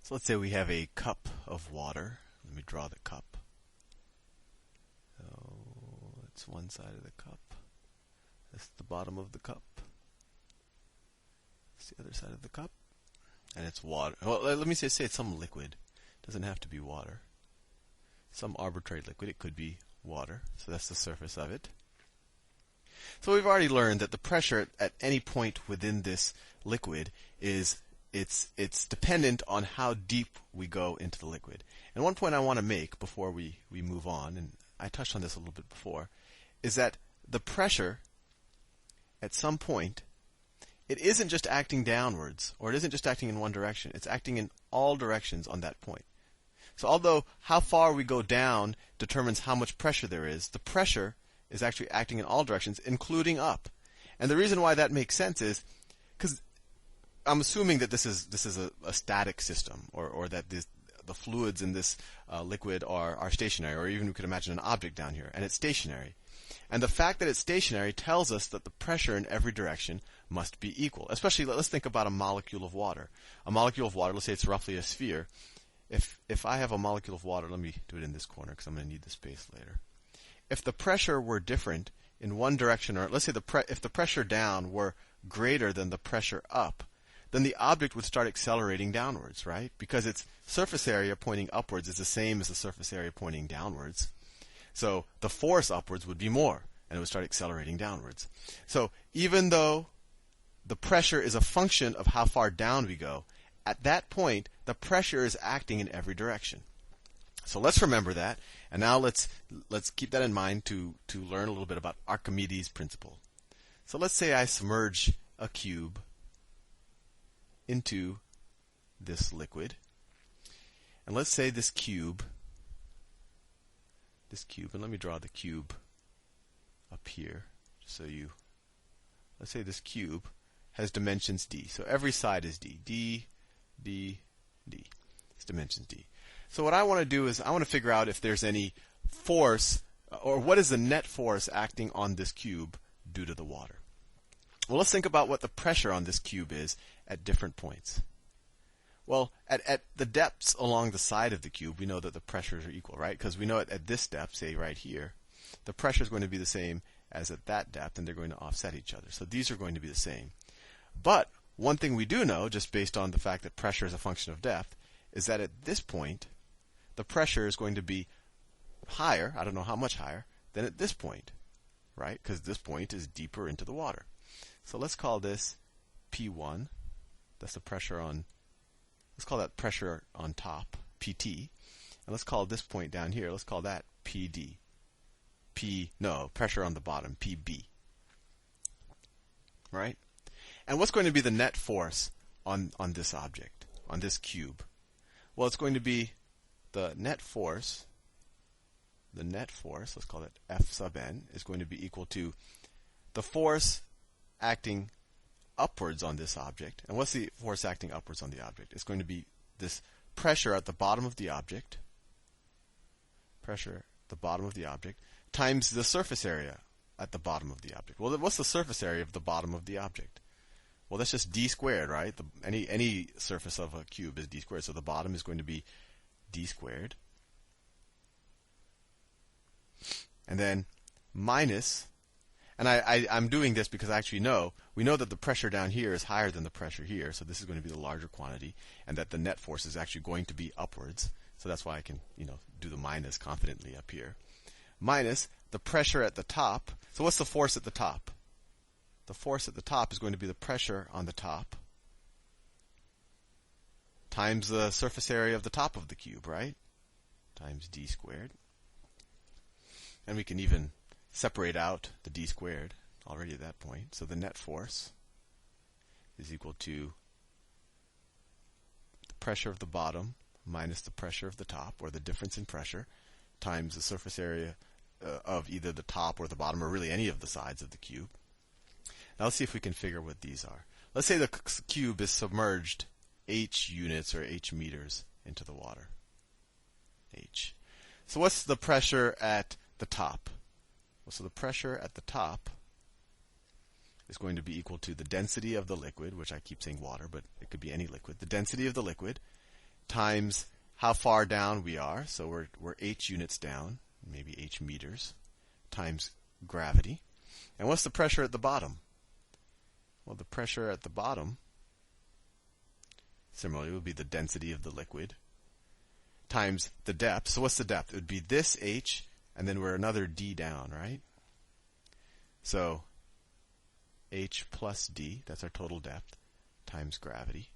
So let's say we have a cup of water. Let me draw the cup. So that's one side of the cup. That's the bottom of the cup. That's the other side of the cup. And it's water. Well, let me say it's some liquid. It doesn't have to be water. Some arbitrary liquid. It could be water. So that's the surface of it. So we've already learned that the pressure at any point within this liquid is it's dependent on how deep we go into the liquid. And one point I want to make before we move on, and I touched on this a little bit before, is that the pressure at some point, it isn't just acting downwards, or it isn't just acting in one direction. It's acting in all directions on that point. So although how far we go down determines how much pressure there is, the pressure is actually acting in all directions, including up. And the reason why that makes sense is because I'm assuming that this is a static system, or that the fluids in this liquid are stationary, or even we could imagine an object down here, and it's stationary. And the fact that it's stationary tells us that the pressure in every direction must be equal. Especially, let's think about a molecule of water. A molecule of water, let's say it's roughly a sphere. If I have a molecule of water, let me do it in this corner because I'm going to need the space later. If the pressure were different in one direction, or let's say if the pressure down were greater than the pressure up, then the object would start accelerating downwards, right? Because its surface area pointing upwards is the same as the surface area pointing downwards. So the force upwards would be more, and it would start accelerating downwards. So even though the pressure is a function of how far down we go, at that point, the pressure is acting in every direction. So let's remember that, and now let's keep that in mind to learn a little bit about Archimedes' principle. So let's say I submerge a cube into this liquid, and let's say this cube, and let me draw the cube up here, so let's say this cube has dimensions d. So every side is d. D, D, D. It's dimensions d. So what I want to do is I want to figure out if there's any force, or what is the net force acting on this cube due to the water. Well, let's think about what the pressure on this cube is at different points. Well, at the depths along the side of the cube, we know that the pressures are equal, right? Because we know at this depth, say right here, the pressure is going to be the same as at that depth, and they're going to offset each other. So these are going to be the same. But one thing we do know, just based on the fact that pressure is a function of depth, is that at this point, the pressure is going to be higher, I don't know how much higher, than at this point, right? Because this point is deeper into the water. So let's call this P1. That's the pressure on, let's call that pressure on top, PT. And let's call this point down here, let's call that PD. Pressure on the bottom, PB. Right? And what's going to be the net force on this object, on this cube? Well, it's going to be the net force, let's call it F sub n, is going to be equal to the force acting upwards on this object. And what's the force acting upwards on the object? It's going to be this pressure at the bottom of the object, times the surface area at the bottom of the object. Well, what's the surface area of the bottom of the object? Well, that's just d squared, right? Any surface of a cube is d squared, so the bottom is going to be d squared. And then minus, and I'm doing this because I actually we know that the pressure down here is higher than the pressure here, so this is going to be the larger quantity, and that the net force is actually going to be upwards. So that's why I can, do the minus confidently up here. Minus the pressure at the top. So what's the force at the top? The force at the top is going to be the pressure on the top times the surface area of the top of the cube, right? Times d squared. And we can even separate out the d squared already at that point. So the net force is equal to the pressure of the bottom minus the pressure of the top, or the difference in pressure, times the surface area of either the top or the bottom, or really any of the sides of the cube. Now let's see if we can figure what these are. Let's say the cube is submerged h units or h meters into the water. H. So what's the pressure at the top? Well, so the pressure at the top is going to be equal to the density of the liquid, which I keep saying water, but it could be any liquid. The density of the liquid times how far down we are. So we're h units down, maybe h meters, times gravity. And what's the pressure at the bottom? Well, the pressure at the bottom, similarly, would be the density of the liquid times the depth. So what's the depth? It would be this h, and then we're another d down, right? So h plus d, that's our total depth, times gravity.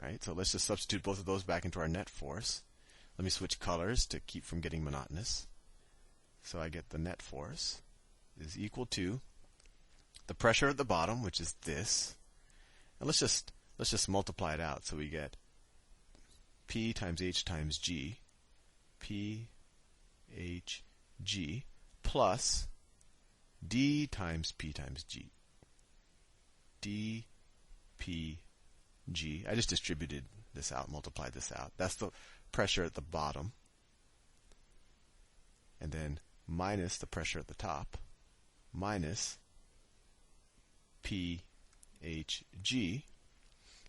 All right, so let's just substitute both of those back into our net force. Let me switch colors to keep from getting monotonous. So I get the net force is equal to the pressure at the bottom, which is this. And let's just multiply it out. So we get P times H times G, P, H, G, plus D times P times G, D, P, G. I just distributed this out, multiplied this out. That's the pressure at the bottom. And then minus the pressure at the top, minus P, H, G.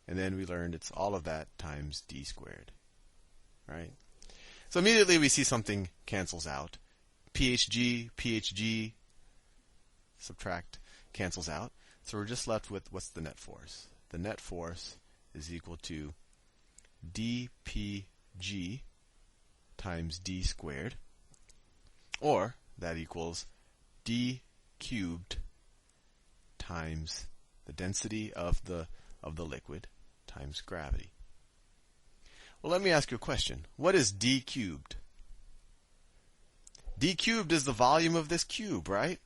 And then we learned it's all of that times d squared. Right? So immediately we see something cancels out. PHG, PHG, subtract, cancels out. So we're just left with what's the net force? The net force is equal to dpg times d squared, or that equals d cubed times the density of the liquid times gravity. Well, let me ask you a question. What is d cubed? D cubed is the volume of this cube, right?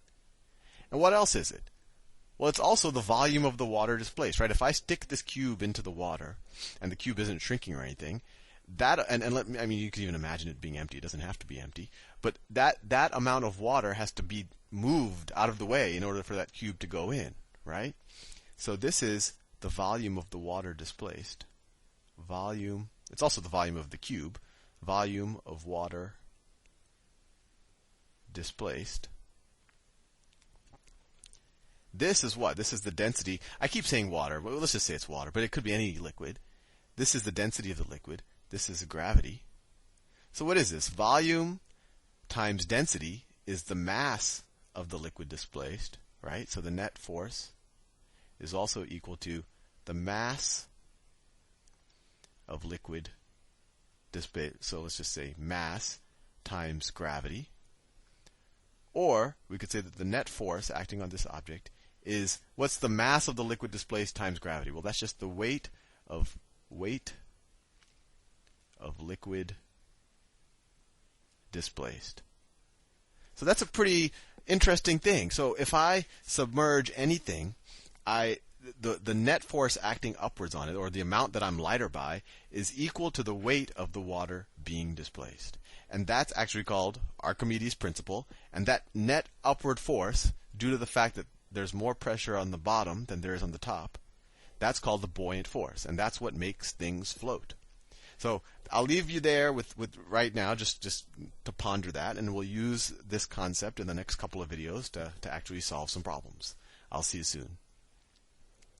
And what else is it? Well, it's also the volume of the water displaced, right? If I stick this cube into the water, and the cube isn't shrinking or anything, I mean, you can even imagine it being empty. It doesn't have to be empty. But that amount of water has to be moved out of the way in order for that cube to go in, right? So this is the volume of the water displaced. Volume, it's also the volume of the cube. Volume of water displaced. This is what? This is the density. I keep saying water, but let's just say it's water, but it could be any liquid. This is the density of the liquid. This is gravity. So what is this? Volume times density is the mass of the liquid displaced, right? So the net force is also equal to the mass of liquid displaced. So let's just say mass times gravity. Or we could say that the net force acting on this object is, what's the mass of the liquid displaced times gravity? Well, that's just the weight of liquid displaced. So that's a pretty interesting thing. So if I submerge anything, the net force acting upwards on it, or the amount that I'm lighter by, is equal to the weight of the water being displaced. And that's actually called Archimedes' principle. And that net upward force, due to the fact that there's more pressure on the bottom than there is on the top, that's called the buoyant force. And that's what makes things float. So I'll leave you there with right now, just to ponder that. And we'll use this concept in the next couple of videos to actually solve some problems. I'll see you soon.